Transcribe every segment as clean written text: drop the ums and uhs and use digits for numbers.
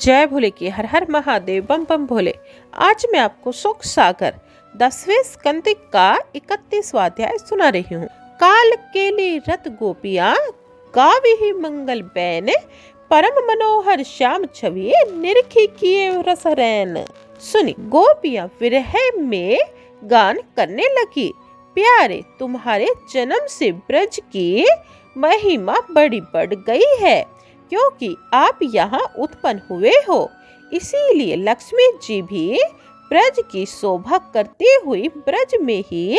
जय भोले की हर हर महादेव बम बम भोले। आज मैं आपको सुख सागर 10वें स्कंद का 31वां अध्याय सुना रही हूँ। काल केली रत गोपियाँ गावे ही मंगल बैन, परम मनोहर श्याम छवि निरखी किए रसरैन। सुनी गोपियाँ विरह में गान करने लगी, प्यारे तुम्हारे जन्म से ब्रज की महिमा बड़ी बढ़ गई है, क्योंकि आप यहाँ उत्पन्न हुए हो, इसीलिए लक्ष्मी जी भी ब्रज की शोभा करती हुई ब्रज में ही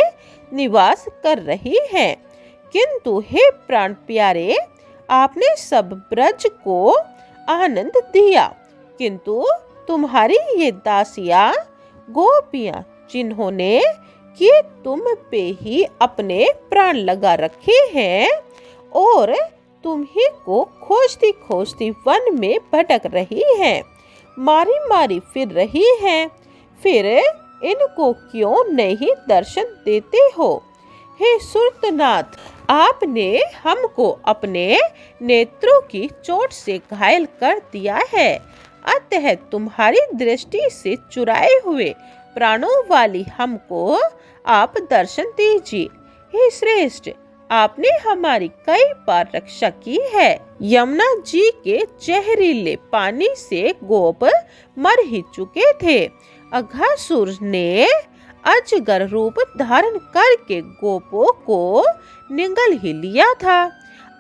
निवास कर रही हैं। किंतु हे प्राण प्यारे, आपने सब ब्रज को आनंद दिया, किंतु तुम्हारी ये दासियां गोपियां जिन्होंने कि तुम पे ही अपने प्राण लगा रखे हैं और तुम्ही को खोजती खोजती वन में भटक रही हैं, मारी मारी फिर रही हैं, फिर इनको क्यों नहीं दर्शन देते हो? हे सुरतनाथ, आपने हमको अपने नेत्रों की चोट से घायल कर दिया है, अतः तुम्हारी दृष्टि से चुराए हुए प्राणों वाली हमको आप दर्शन दीजिए। हे श्रेष्ठ, आपने हमारी कई बार रक्षा की है। यमुना जी के जहरीले पानी से गोप मर ही चुके थे। अघासुर ने अजगर रूप धारण करके गोपों को निगल ही लिया था।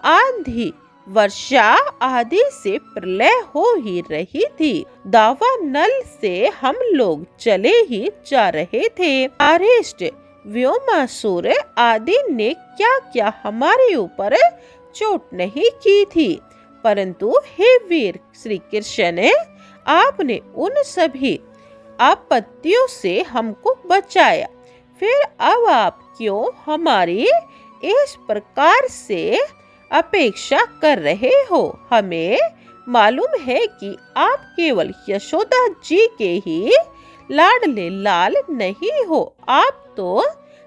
आंधी वर्षा आदि से प्रलय हो ही रही थी। दावा नल से हम लोग चले ही जा रहे थे। अरिष्ट, व्योमासुर आदि ने क्या क्या हमारे ऊपर चोट नहीं की थी, परंतु हे वीर श्री कृष्ण, आपने उन सभी आपत्तियों से हमको बचाया, फिर अब आप क्यों हमारी इस प्रकार से अपेक्षा कर रहे हो? हमें मालूम है कि आप केवल यशोदा जी के ही लाडले लाल नहीं हो, आप तो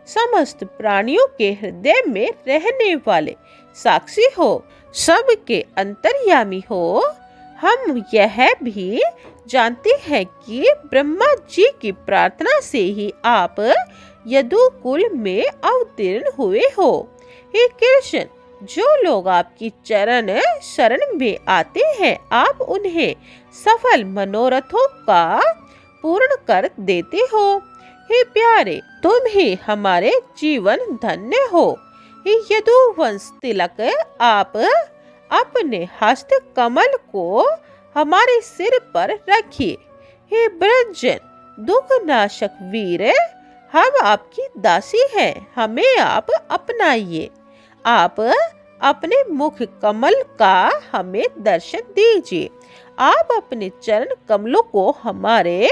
समस्त प्राणियों के हृदय में रहने वाले साक्षी हो, सबके अंतर्यामी हो। हम यह भी जानते हैं कि ब्रह्मा जी की प्रार्थना से ही आप यदुकुल में अवतीर्ण हुए हो। हे कृष्ण, जो लोग आपकी चरण शरण में आते हैं, आप उन्हें सफल मनोरथों का पूर्ण कर देते हो। हे प्यारे, तुम ही हमारे जीवन धन्य हो। हे यदुवंश तिलक, आप अपने हस्त कमल को हमारे सिर पर रखिए। हे ब्रजन दुख नाशक वीर, हम आपकी दासी हैं, हमें आप अपनाइए। आप अपने मुख कमल का हमें दर्शन दीजिए। आप अपने चरण कमलों को हमारे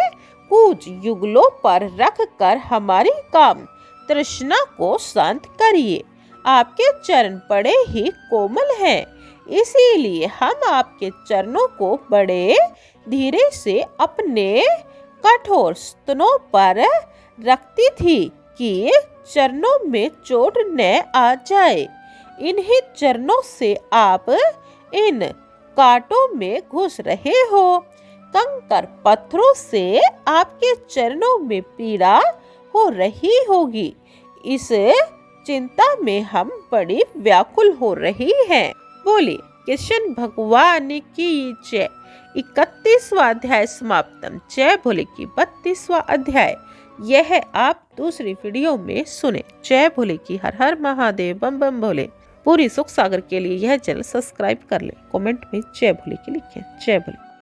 कूज युगलों पर रख कर हमारी काम तृष्णा को शांत करिए। आपके चरण बड़े ही कोमल हैं, इसीलिए हम आपके चरणों को बड़े धीरे से अपने कठोर स्तनों पर रखती थी कि चरणों में चोट न आ जाए। इन्हीं चरणों से आप इन कांटों में घुस रहे हो। कंकर पत्थरों से आपके चरणों में पीड़ा हो रही होगी, इस चिंता में हम बड़ी व्याकुल हो रही हैं। बोले कृष्ण भगवान की जय। 31वां अध्याय समाप्तम। जय भोले की 32वां अध्याय यह आप दूसरी वीडियो में सुने। जय भोले की हर हर महादेव बम बम भोले। पूरी सुख सागर के लिए यह चैनल सब्सक्राइब कर ले, कमेंट में जय भोले की लिखें। जय भोले।